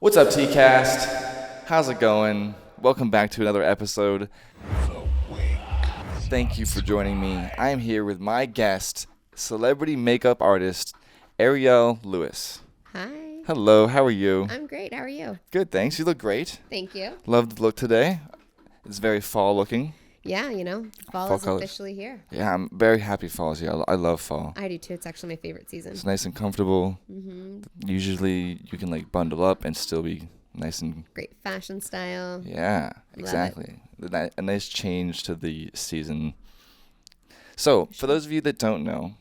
What's up, TKAST? How's it going? Welcome back to another episode. Thank you for joining me. I am here with my guest, celebrity makeup artist, Ariel Lewis. Hi. Hello, how are you? I'm great. How are you? Good, thanks. You look great. Thank you. Love the look today. It's very fall looking. Yeah, fall Fall is colors. officially here. Yeah, I'm very happy fall's here. I love fall. I do too. It's actually my favorite season. It's nice and comfortable. Mm-hmm. Usually you can like bundle up and still be nice and... Great fashion style. Yeah, exactly. A nice change to the season. So, for those of you that don't know,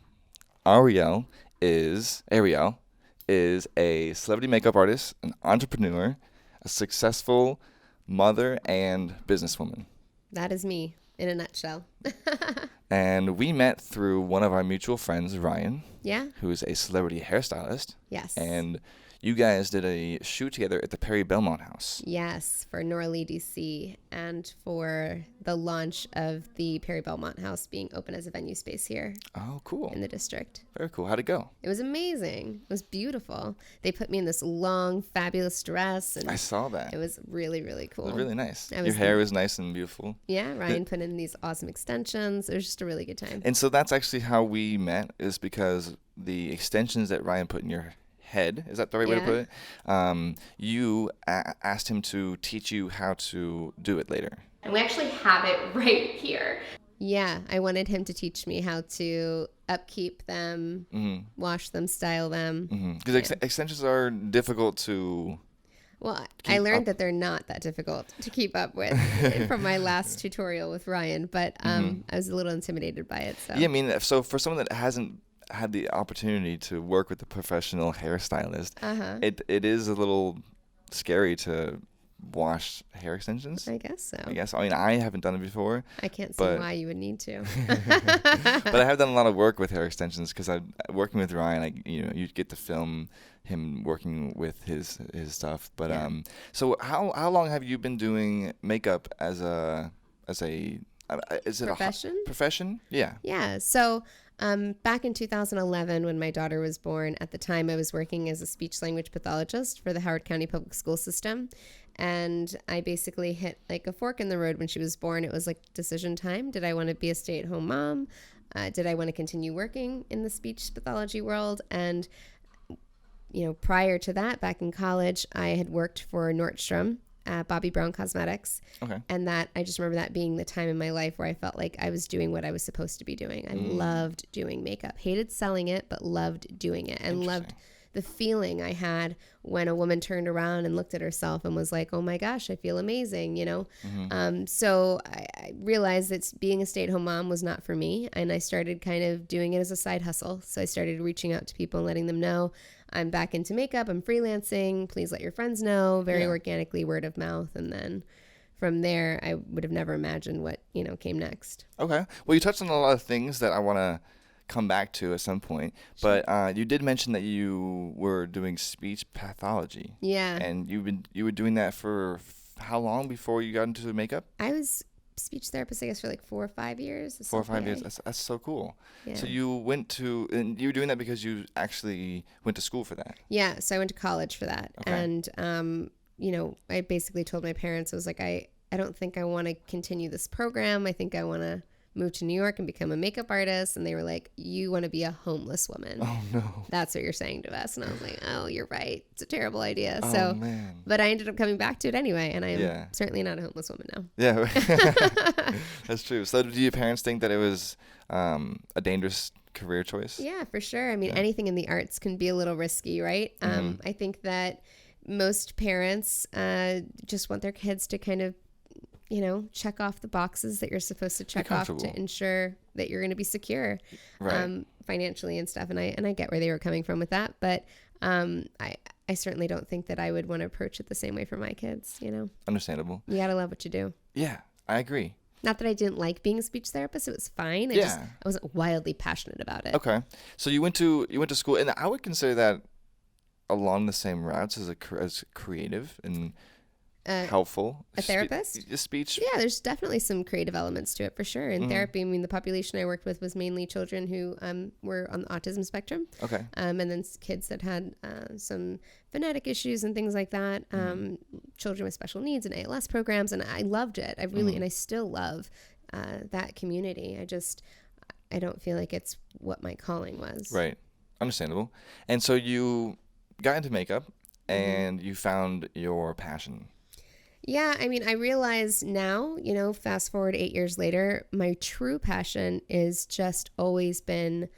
Ariel is a celebrity makeup artist, an entrepreneur, a successful mother and businesswoman. That is me in a nutshell. And we met through one of our mutual friends, Ryan. Yeah? Who's a celebrity hairstylist. Yes. And you guys did a shoot together at the Perry Belmont House. Yes, for Norley, DC, and for the launch of the Perry Belmont House being open as a venue space here. Oh, cool. In the district. Very cool. How'd it go? It was amazing. It was beautiful. They put me in this long, fabulous dress. And I saw that. It was really, really cool. It was really nice. Your hair was nice and beautiful. Yeah, Ryan put in these awesome extensions. It was just a really good time. And so that's actually how we met, is because the extensions that Ryan put in your head, is that the right way to put it? You asked him to teach you how to do it later. And we actually have it right here. Yeah, I wanted him to teach me how to upkeep them, wash them, style them. Because extensions are difficult to... Well, I learned that they're not that difficult to keep up with from my last tutorial with Ryan, but I was a little intimidated by it. So. Yeah, I mean, so for someone that hasn't had the opportunity to work with a professional hairstylist, it is a little scary to wash hair extensions. I guess so. I mean, I haven't done it before. I can't see why you would need to. But I have done a lot of work with hair extensions because I'm working with Ryan. You get to film him working with his stuff. But so how long have you been doing makeup as a is it profession? Profession? Yeah. Yeah. So back in 2011, when my daughter was born, at the time I was working as a speech language pathologist for the Howard County Public School System. And I basically hit like a fork in the road when she was born. It was like decision time. Did I want to be a stay-at-home mom? Did I want to continue working in the speech pathology world? And, prior to that, back in college, I had worked for Nordstrom, Bobby Brown Cosmetics. Okay. And that, I just remember that being the time in my life where I felt like I was doing what I was supposed to be doing. I loved doing makeup, hated selling it, but loved doing it, and loved the feeling I had when a woman turned around and looked at herself and was like, oh my gosh, I feel amazing, So I realized that being a stay-at-home mom was not for me. And I started kind of doing it as a side hustle. So I started reaching out to people and letting them know I'm back into makeup. I'm freelancing. Please let your friends know. Very organically, word of mouth. And then from there, I would have never imagined what, came next. Okay. Well, you touched on a lot of things that I want to come back to at some point, but you did mention that you were doing speech pathology. Yeah. And you were doing that for how long before you got into makeup? I was speech therapist, I guess, for like 4 or 5 years. 4 or 5 years. That's so cool. Yeah. So and you were doing that because you actually went to school for that. Yeah. So I went to college for that. Okay. And, I basically told my parents, I was like, I don't think I want to continue this program. I think I want to move to New York and become a makeup artist. And they were like, you want to be a homeless woman. Oh no. That's what you're saying to us. And I was like, oh, you're right. It's a terrible idea. Oh, man. But I ended up coming back to it anyway. And I am certainly not a homeless woman now. Yeah. That's true. So did your parents think that it was a dangerous career choice? Yeah, for sure. I mean, anything in the arts can be a little risky, right? I think that most parents just want their kids to kind of check off the boxes that you're supposed to check off to ensure that you're going to be secure, financially and stuff. And I get where they were coming from with that, but I certainly don't think that I would want to approach it the same way for my kids. Understandable. You gotta love what you do. Yeah, I agree. Not that I didn't like being a speech therapist; it was fine. I wasn't wildly passionate about it. Okay, so you went to school, and I would consider that along the same routes as creative and. helpful. A therapist? Speech. Yeah, there's definitely some creative elements to it for sure. In therapy, I mean, the population I worked with was mainly children who were on the autism spectrum. Okay. And then kids that had some phonetic issues and things like that. Children with special needs and ALS programs. And I loved it. I really, and I still love that community. I don't feel like it's what my calling was. Right. Understandable. And so you got into makeup and you found your passion. Yeah, I mean, I realize now, fast forward 8 years later, my true passion is just always been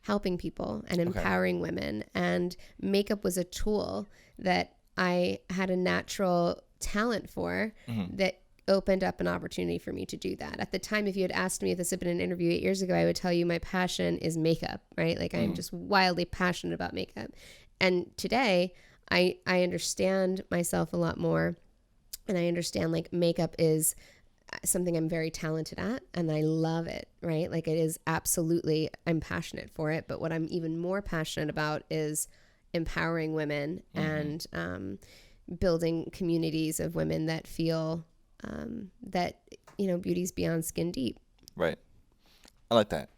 helping people and empowering women. And makeup was a tool that I had a natural talent for that opened up an opportunity for me to do that. At the time, if you had asked me if this had been an interview 8 years ago, I would tell you my passion is makeup, right? Like I'm just wildly passionate about makeup. And today, I understand myself a lot more. And I understand like makeup is something I'm very talented at and I love it, right? Like it is absolutely, I'm passionate for it. But what I'm even more passionate about is empowering women and building communities of women that feel that, beauty's beyond skin deep. Right. I like that.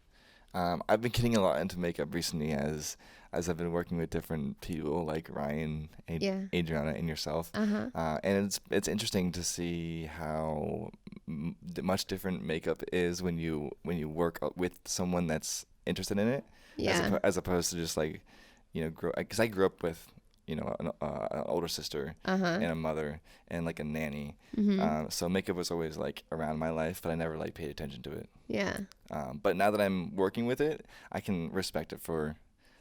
I've been getting a lot into makeup recently as I've been working with different people like Ryan, Adriana, and yourself. And it's interesting to see how much different makeup is when you work with someone that's interested in it, as opposed to just like, because I grew up with an older sister and a mother and like a nanny. So makeup was always like around my life, but I never like paid attention to it. Yeah. But now that I'm working with it, I can respect it for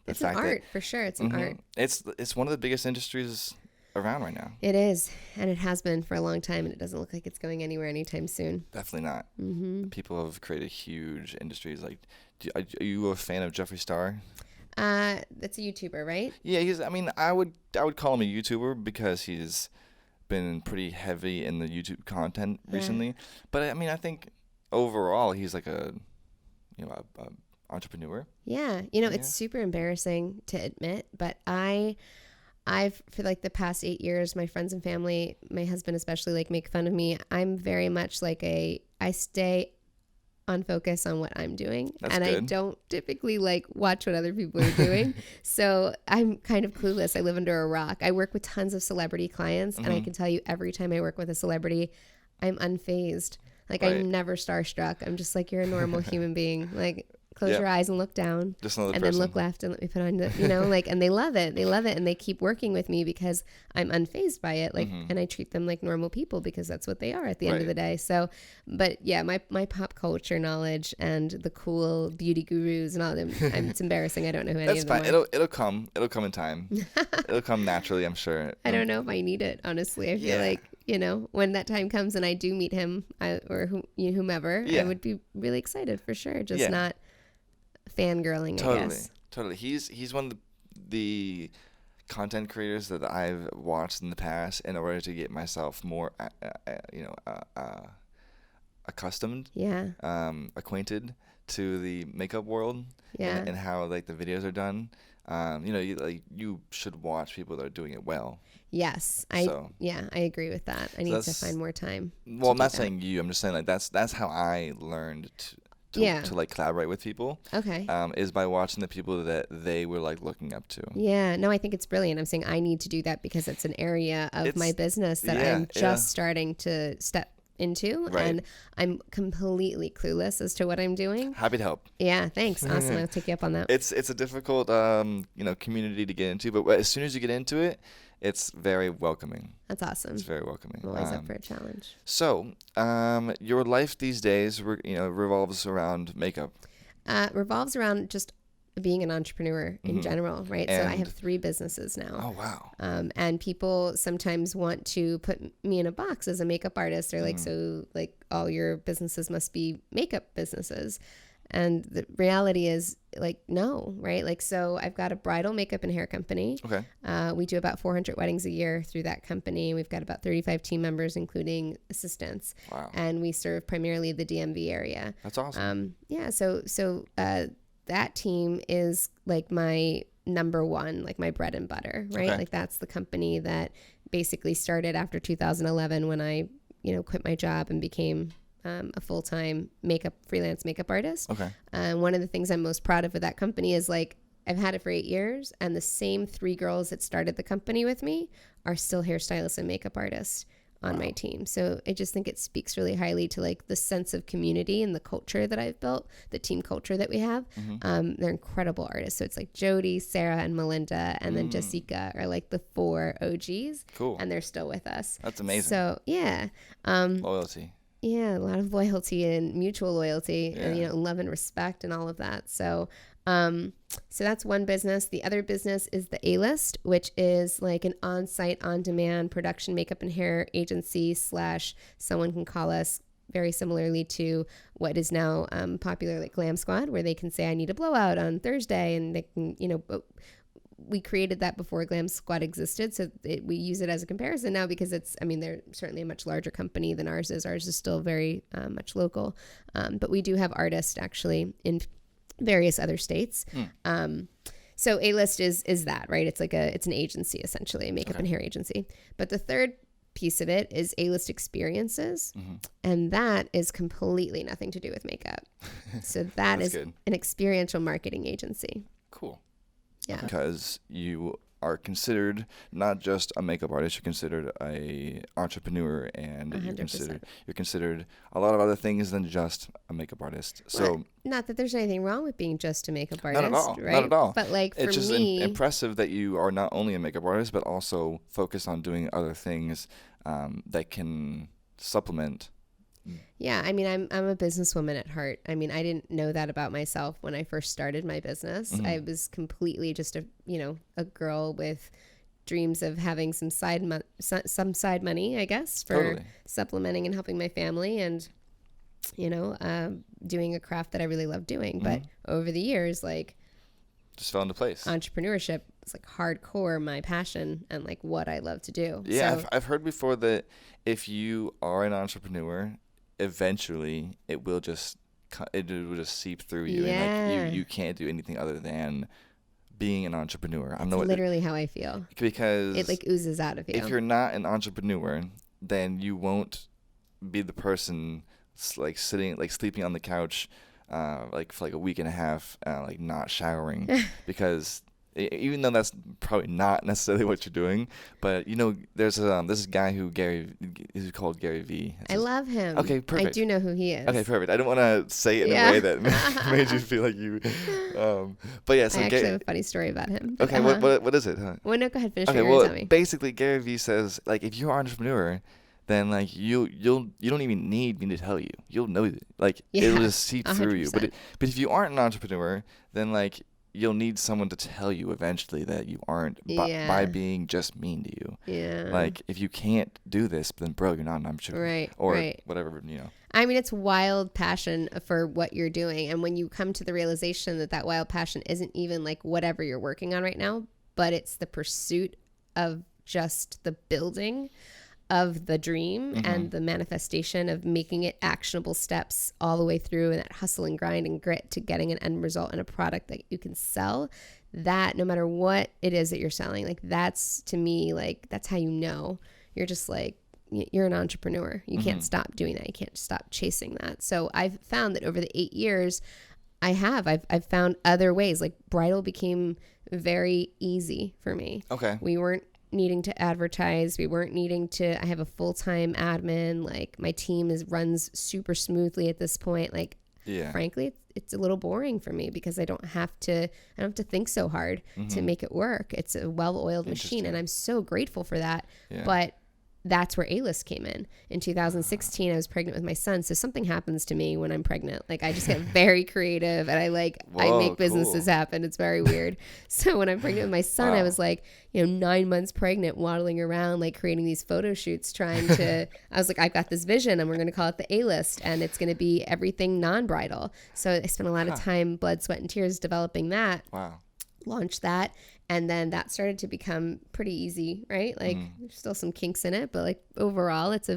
the it's fact an art, for sure. It's an art. It's one of the biggest industries around right now. It is, and it has been for a long time, and it doesn't look like it's going anywhere anytime soon. Definitely not. People have created huge industries. Like, are you a fan of Jeffree Star? That's a YouTuber, right? Yeah, I would call him a YouTuber because he's been pretty heavy in the YouTube content recently. But I think overall he's like a entrepreneur. Yeah, it's super embarrassing to admit, but I've for like the past 8 years, my friends and family, my husband especially, like make fun of me. I'm very much like I stay on focus on what I'm doing. That's and good. I don't typically like watch what other people are doing. So I'm kind of clueless. I live under a rock. I work with tons of celebrity clients and I can tell you every time I work with a celebrity, I'm unfazed. Like I'm never starstruck. I'm just like, you're a normal human being. Like close your eyes and look down, just another and person. then look left and let me put on the, and they love it. They love it. And they keep working with me because I'm unfazed by it. Like, and I treat them like normal people because that's what they are at the end of the day. So, but yeah, my pop culture knowledge and the cool beauty gurus and all them, it's embarrassing. I don't know who any That's of them fine. are. It'll come in time. It'll come naturally, I'm sure. I don't know if I need it, honestly. I feel like, when that time comes and I do meet him or whomever, I would be really excited for sure. Just not fangirling, I guess. Totally. He's one of the content creators that I've watched in the past in order to get myself more, accustomed, acquainted to the makeup world, and how like the videos are done. You should watch people that are doing it well. Yes, I agree with that. I need to find more time. Well, I'm not saying you. I'm just saying like that's how I learned to like collaborate with people. Okay. Is by watching the people that they were like looking up to. Yeah. No, I think it's brilliant. I'm saying I need to do that because it's an area of my business that I'm just starting to step into, and I'm completely clueless as to what I'm doing. Happy to help. Yeah, thanks. Awesome. I'll take you up on that. It's a difficult community to get into, but as soon as you get into it, it's very welcoming. That's awesome. It's very welcoming. I'm always up for a challenge. So, your life these days, revolves around makeup. Revolves around just being an entrepreneur in general, right? So I have 3 businesses now. Oh, wow. And people sometimes want to put me in a box as a makeup artist. They're like, so like all your businesses must be makeup businesses. And the reality is like, no, right? Like, so I've got a bridal makeup and hair company. Okay. We do about 400 weddings a year through that company. We've got about 35 team members, including assistants. Wow. And we serve primarily the DMV area. That's awesome. So that team is like my number one, like my bread and butter, right? Okay. Like that's the company that basically started after 2011 when I, quit my job and became a full-time freelance makeup artist. Okay. One of the things I'm most proud of with that company is like, I've had it for 8 years, and the same 3 girls that started the company with me are still hairstylists and makeup artists on my team. So I just think it speaks really highly to like the sense of community and the culture that I've built, the team culture that we have. They're incredible artists. So it's like Jody, Sarah, and Melinda, and then Jessica are like the 4 OGs. Cool. And they're still with us. That's amazing. So yeah. Loyalty. Yeah, a lot of loyalty and mutual loyalty and, love and respect and all of that. So that's one business. The other business is the A-List, which is like an on-site, on-demand production makeup and hair agency / someone can call us very similarly to what is now popular like Glam Squad, where they can say, I need a blowout on Thursday, and they can, we created that before Glam Squad existed. So we use it as a comparison now because they're certainly a much larger company than ours is. Ours is still very much local. But we do have artists actually in various other states. So A-List is that, right? It's like it's an agency, essentially, a makeup and hair agency. But the third piece of it is A-List Experiences. And that is completely nothing to do with makeup. So that is good. An experiential marketing agency. Cool. Yeah. Because you are considered not just a makeup artist, you're considered a entrepreneur, and 100%. you're considered a lot of other things than just a makeup artist. So well, not that there's anything wrong with being just a makeup artist. Not at all. Right? Not at all. But like for it's just me, impressive that you are not only a makeup artist but also focused on doing other things that can supplement. Yeah, I'm a businesswoman at heart. I didn't know that about myself when I first started my business. I was completely just a girl with dreams of having some side money, I guess, for supplementing and helping my family, and doing a craft that I really love doing. But over the years, like, just fell into place. Entrepreneurship is like hardcore my passion and like what I love to do. Yeah, so, I've heard before that if you are an entrepreneur, eventually it will just seep through you, and like you can't do anything other than being an entrepreneur. It's literally how I feel, because it like oozes out of you. If you're not an entrepreneur, then you won't be the person like sleeping on the couch like for like a week and a half, like not showering, because even though that's probably not necessarily what you're doing, but there's this guy who's called Gary V. I love him. Okay, perfect. I do know who he is. Okay, perfect. I don't want to say it in a way that made you feel like you. But yeah, so I actually have a funny story about him. Okay, what is it? Huh? Well, no, go ahead. Finish. Okay, what you're gonna tell me. Basically, Gary V says like if you're an entrepreneur, then like you don't even need me to tell you. You'll know it. Like it'll just seep 100%. through you. But if you aren't an entrepreneur, then like you'll need someone to tell you eventually that you aren't by being just mean to you. Yeah. Like if you can't do this, then bro, you're not an entrepreneur. Right. Or right. whatever, it's wild passion for what you're doing, and when you come to the realization that wild passion isn't even like whatever you're working on right now, but it's the pursuit of just the building of the dream and the manifestation of making it actionable steps all the way through, and that hustle and grind and grit to getting an end result and a product that you can sell, that no matter what it is that you're selling, like that's to me, like that's how you're just like, you're an entrepreneur. You can't stop doing that. You can't stop chasing that. So I've found that over the 8 years I've found other ways. Like bridal became very easy for me. Okay. We weren't needing to advertise. We weren't needing to, I have a full-time admin. Like my team runs super smoothly at this point. Like, frankly, it's a little boring for me because I don't have to think so hard to make it work. It's a well-oiled machine, and I'm so grateful for that. Yeah. But that's where A-List came in. In 2016, I was pregnant with my son. So something happens to me when I'm pregnant. Like I just get very creative, and I make businesses happen. It's very weird. So when I'm pregnant with my son, I was like, 9 months pregnant, waddling around, like creating these photo shoots, I was like, I've got this vision, and we're going to call it the A-List, and it's going to be everything non-bridal. So I spent a lot of time, blood, sweat, and tears developing that. Wow. Launched that. And then that started to become pretty easy, right? Like there's still some kinks in it, but like overall it's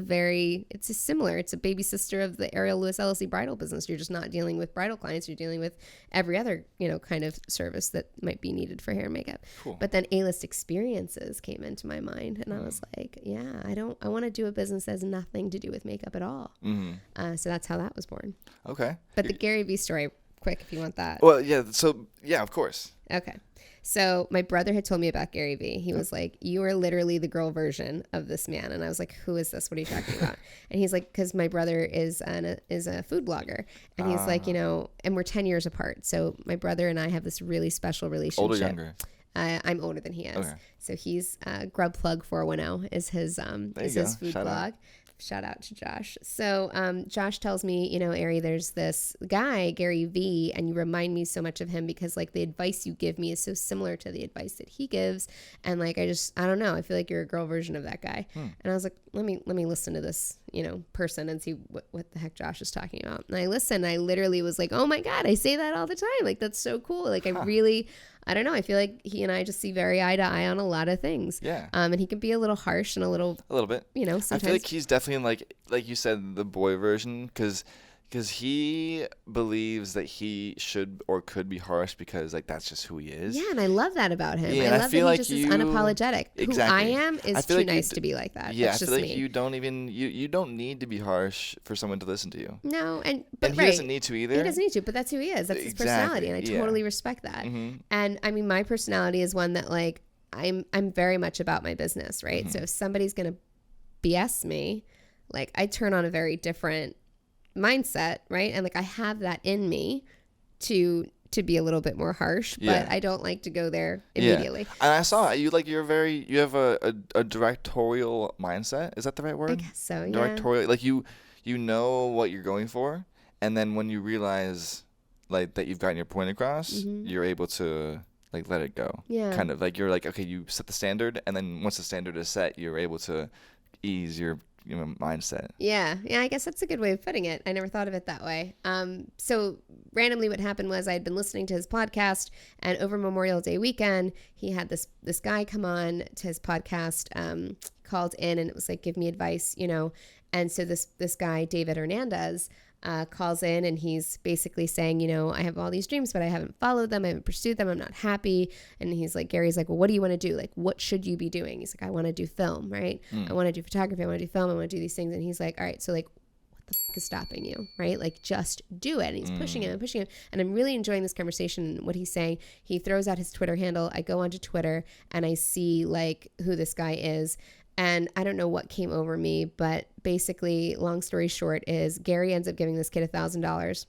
similar. It's a baby sister of the Ariel Lewis LLC bridal business. You're just not dealing with bridal clients. You're dealing with every other, kind of service that might be needed for hair and makeup. Cool. But then A-list experiences came into my mind and I was like, yeah, I want to do a business that has nothing to do with makeup at all. So that's how that was born. Okay. But the Gary Vee story, quick, if you want that. Well, yeah. So yeah, of course. Okay. So my brother had told me about Gary Vee. He was like, you are literally the girl version of this man. And I was like, who is this? What are you talking about? And he's like, because my brother is a food blogger. And he's like, and we're 10 years apart. So my brother and I have this really special relationship. Older, younger? I'm older than he is. Okay. So he's Grub Plug 410 is his food Shout blog. out. Shout out to Josh. So Josh tells me, Ari, there's this guy, Gary Vee, and you remind me so much of him because like the advice you give me is so similar to the advice that he gives. And like, I don't know. I feel like you're a girl version of that guy. And I was like, let me listen to this, person and see what the heck Josh is talking about. And I listened, I literally was like, oh my God, I say that all the time. Like, that's so cool. Like I don't know. I feel like he and I just see very eye to eye on a lot of things. Yeah. And he can be a little harsh and a little bit. Sometimes. I feel like he's definitely like you said, the boy version, because he believes that he should or could be harsh because like that's just who he is. Yeah, and I love that about him. Yeah, I love that he like just is unapologetic. Exactly. Who I am is too nice to be like that. Yeah, that's I feel just like me. you don't even you don't need to be harsh for someone to listen to you. No, and he doesn't need to either. He doesn't need to, but that's who he is. That's his personality, and I totally respect that. And I mean, my personality is one that like I'm very much about my business, right? So if somebody's gonna BS me, like I turn on a very different mindset, right? And like I have that in me to be a little bit more harsh, but I don't like to go there immediately. Yeah. And I saw you have a directorial mindset. Is that the right word? I guess so. Yeah. Directorial, like you know what you're going for, and then when you realize like that you've gotten your point across, you're able to like let it go. Yeah. Kind of like you're like, okay, you set the standard, and then once the standard is set, you're able to ease your mindset. Yeah, I guess that's a good way of putting it. I never thought of it that way. So randomly what happened was I had been listening to his podcast, and over Memorial Day weekend, he had this guy come on to his podcast, called in, and it was like, give me advice, and so this guy, David Hernandez, calls in, and he's basically saying, I have all these dreams, but I haven't followed them. I haven't pursued them. I'm not happy. And he's like, Gary's like, well, what do you want to do? Like, what should you be doing? He's like, I want to do film, right? I want to do photography. I want to do film. I want to do these things. And he's like, all right, so like, what the fuck is stopping you, right? Like, just do it. And he's pushing him and pushing him. And I'm really enjoying this conversation and what he's saying. He throws out his Twitter handle. I go onto Twitter and I see like who this guy is. And I don't know what came over me, but basically, long story short, is Gary ends up giving this kid $1,000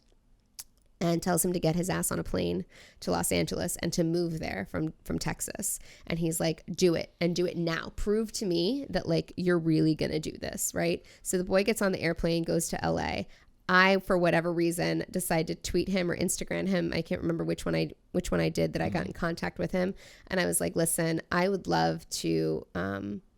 and tells him to get his ass on a plane to Los Angeles and to move there from Texas. And he's like, do it, and do it now. Prove to me that like you're really gonna do this, right? So the boy gets on the airplane, goes to LA. I, for whatever reason, decided to tweet him or Instagram him. I can't remember which one I did that I got in contact with him. And I was like, listen, I would love to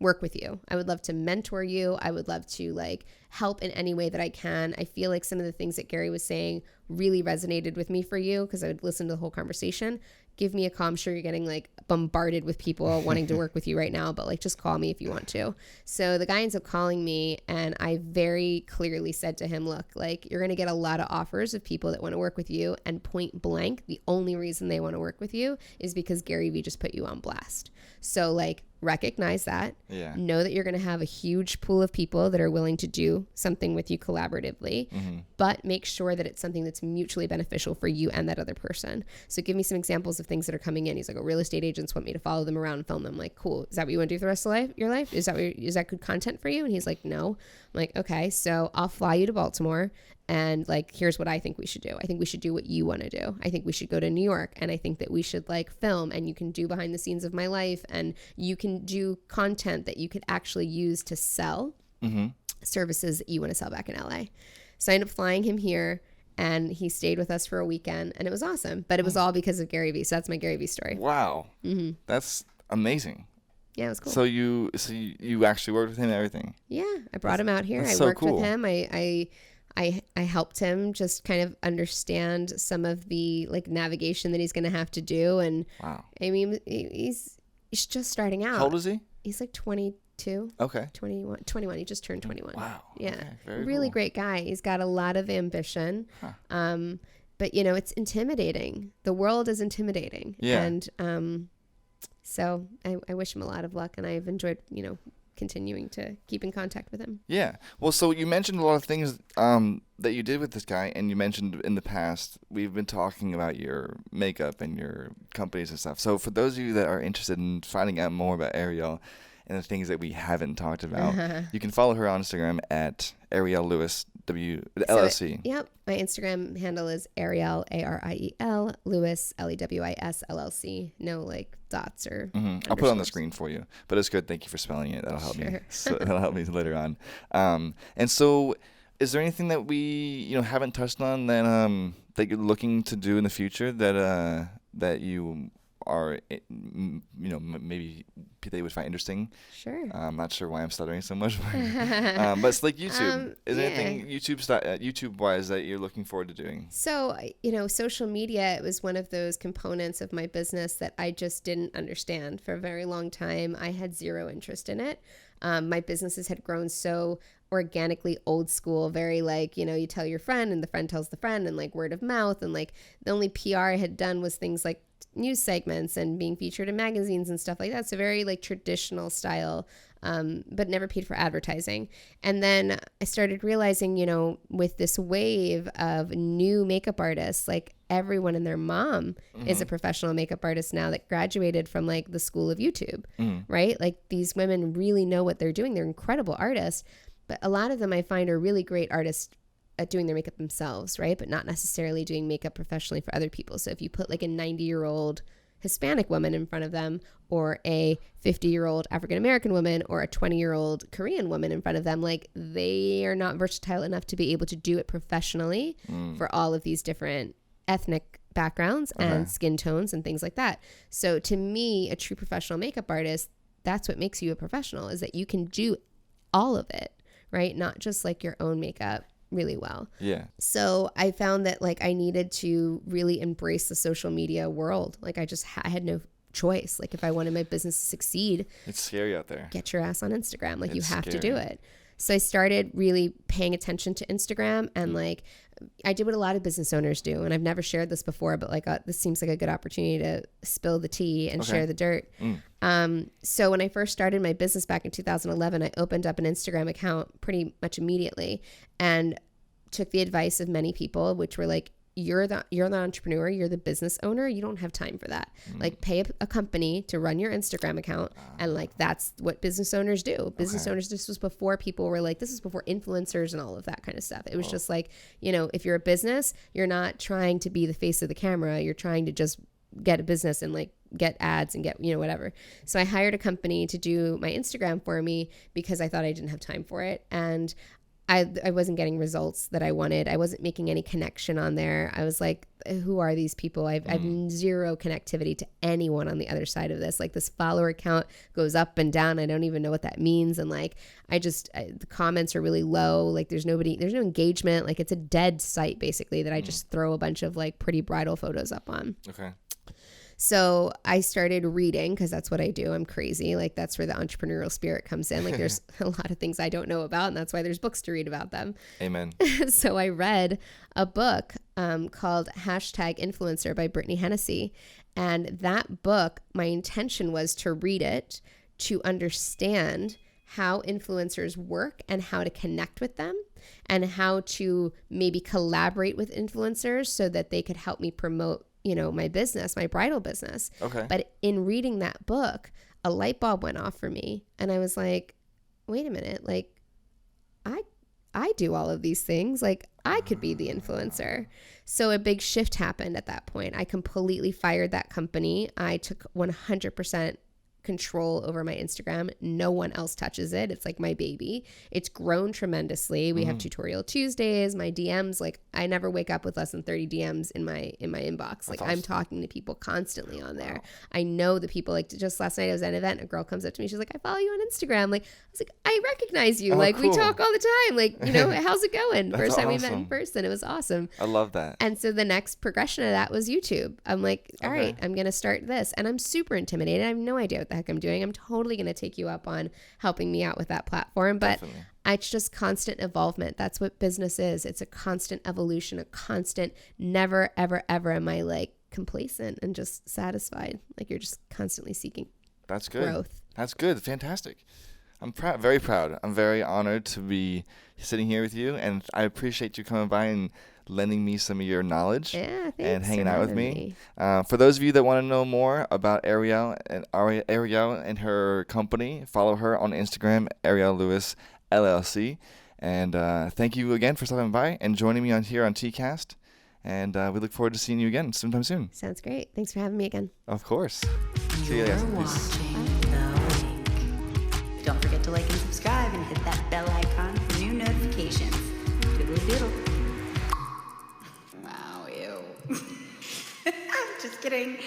work with you. I would love to mentor you. I would love to like help in any way that I can. I feel like some of the things that Gary was saying really resonated with me for you because I would listen to the whole conversation. Give me a call. I'm sure you're getting like bombarded with people wanting to work with you right now, but like just call me if you want to. So the guy ends up calling me, and I very clearly said to him, look, like you're going to get a lot of offers of people that want to work with you, and point blank, the only reason they want to work with you is because Gary Vee just put you on blast. So like recognize that. Yeah. Know that you're going to have a huge pool of people that are willing to do something with you collaboratively, but make sure that it's something that's mutually beneficial for you and that other person. So give me some examples of things that are coming in. He's like, real estate agents want me to follow them around and film them. I'm like, cool. Is that what you want to do for the rest of your life? Is that good content for you? And he's like, no. I'm like, okay, so I'll fly you to Baltimore. And like, here's what I think we should do. I think we should do what you want to do. I think we should go to New York, and I think that we should like film, and you can do behind the scenes of my life, and you can do content that you could actually use to sell services that you want to sell back in LA. So I ended up flying him here, and he stayed with us for a weekend, and it was awesome. But it was all because of Gary Vee. So that's my Gary Vee story. Wow. That's amazing. Yeah, it was cool. So you actually worked with him and everything? Yeah, I brought him out here. That's I so worked cool. with him. I helped him just kind of understand some of the like navigation that he's going to have to do. And wow. I mean, he's just starting out. How old is he? He's like 22. Okay. 21. He just turned 21. Wow. Yeah. Okay. Very really cool. great guy. He's got a lot of ambition. Huh. But you know, it's intimidating. The world is intimidating. Yeah. And so I wish him a lot of luck, and I've enjoyed, you know, continuing to keep in contact with him. Yeah. Well, so you mentioned a lot of things that you did with this guy, and you mentioned in the past, we've been talking about your makeup and your companies and stuff. So for those of you that are interested in finding out more about Ariel and the things that we haven't talked about, you can follow her on Instagram at Ariel Lewis LLC. Yep. My Instagram handle is Ariel, Ariel, Lewis, Lewis, LLC. No like dots or I'll put it on the screen for you, but it's good. Thank you for spelling it. That'll help me. So that'll help me later on. And so, is there anything that we haven't touched on that that you're looking to do in the future that you are maybe they would find interesting? Sure. I'm not sure why I'm stuttering so much, but it's like YouTube. Is there anything YouTube wise that you're looking forward to doing? So, social media, it was one of those components of my business that I just didn't understand for a very long time. I had zero interest in it. My businesses had grown so organically old school, very like, you tell your friend and the friend tells the friend, and like word of mouth, and like the only PR I had done was things like news segments and being featured in magazines and stuff like that. So very like traditional style, but never paid for advertising. And then I started realizing, with this wave of new makeup artists, like everyone and their mom is a professional makeup artist now that graduated from like the school of YouTube, right? Like these women really know what they're doing. They're incredible artists, but a lot of them I find are really great artists at doing their makeup themselves, right? But not necessarily doing makeup professionally for other people. So if you put like a 90-year-old Hispanic woman in front of them, or a 50-year-old African-American woman, or a 20-year-old Korean woman in front of them, like they are not versatile enough to be able to do it professionally for all of these different ethnic backgrounds and skin tones and things like that. So to me, a true professional makeup artist, that's what makes you a professional, is that you can do all of it, right? Not just like your own makeup really well. Yeah. So I found that like I needed to really embrace the social media world. Like I had no choice. Like if I wanted my business to succeed, it's scary out there. Get your ass on Instagram. Like you have scary. to do it. So I started really paying attention to Instagram, and like I did what a lot of business owners do. And I've never shared this before, but like this seems like a good opportunity to spill the tea and share the dirt. So when I first started my business back in 2011, I opened up an Instagram account pretty much immediately and took the advice of many people, which were like, you're the entrepreneur, you're the business owner, you don't have time for that. Like pay a company to run your Instagram account, and like that's what business owners do. Business owners, this was before people were like, this is before influencers and all of that kind of stuff. It was just like, if you're a business, you're not trying to be the face of the camera, you're trying to just get a business and like get ads and get whatever. So I hired a company to do my Instagram for me because I thought I didn't have time for it, and I wasn't getting results that I wanted. I wasn't making any connection on there. I was like, who are these people? I've zero connectivity to anyone on the other side of this. Like this follower count goes up and down. I don't even know what that means. And like, the comments are really low. Like there's no engagement. Like it's a dead site basically that I just throw a bunch of like pretty bridal photos up on. Okay. So I started reading, because that's what I do. I'm crazy. Like that's where the entrepreneurial spirit comes in. Like there's a lot of things I don't know about, and that's why there's books to read about them. Amen. So I read a book called #Influencer by Brittany Hennessy. And that book, my intention was to read it to understand how influencers work and how to connect with them, and how to maybe collaborate with influencers so that they could help me promote my business, my bridal business. Okay. But in reading that book, a light bulb went off for me, and I was like, wait a minute, like I do all of these things. Like I could be the influencer. So a big shift happened at that point. I completely fired that company. I took 100% control over my Instagram. No one else touches it. It's like my baby. It's grown tremendously. We have tutorial Tuesdays, my DMs, like I never wake up with less than 30 DMs in my inbox. Like I'm talking to people constantly on there. I know the people, like just last night I was at an event, a girl comes up to me, she's like, I follow you on Instagram. Like I was like, I recognize you. Like we talk all the time. Like, you know, how's it going? First time we met in person. It was awesome. I love that. And so the next progression of that was YouTube. I'm like, all right, I'm going to start this. And I'm super intimidated. I have no idea what the heck I'm doing. I'm totally going to take you up on helping me out with that platform. But it's just constant involvement. That's what business is. It's a constant evolution, a constant never, ever, ever am I like complacent and just satisfied. Like you're just constantly seeking That's good. growth. That's good. Fantastic. I'm proud, very proud. I'm very honored to be sitting here with you, and I appreciate you coming by and lending me some of your knowledge and hanging out with me. For those of you that want to know more about Ariel and her company, follow her on Instagram, Ariel Lewis LLC. And thank you again for stopping by and joining me here on TKAST. And we look forward to seeing you again sometime soon. Sounds great. Thanks for having me again. Of course. See you guys. Watching The Wink. Don't forget to like and subscribe and hit that bell icon for new notifications. Doodle doodle. Wow, ew. I'm just kidding.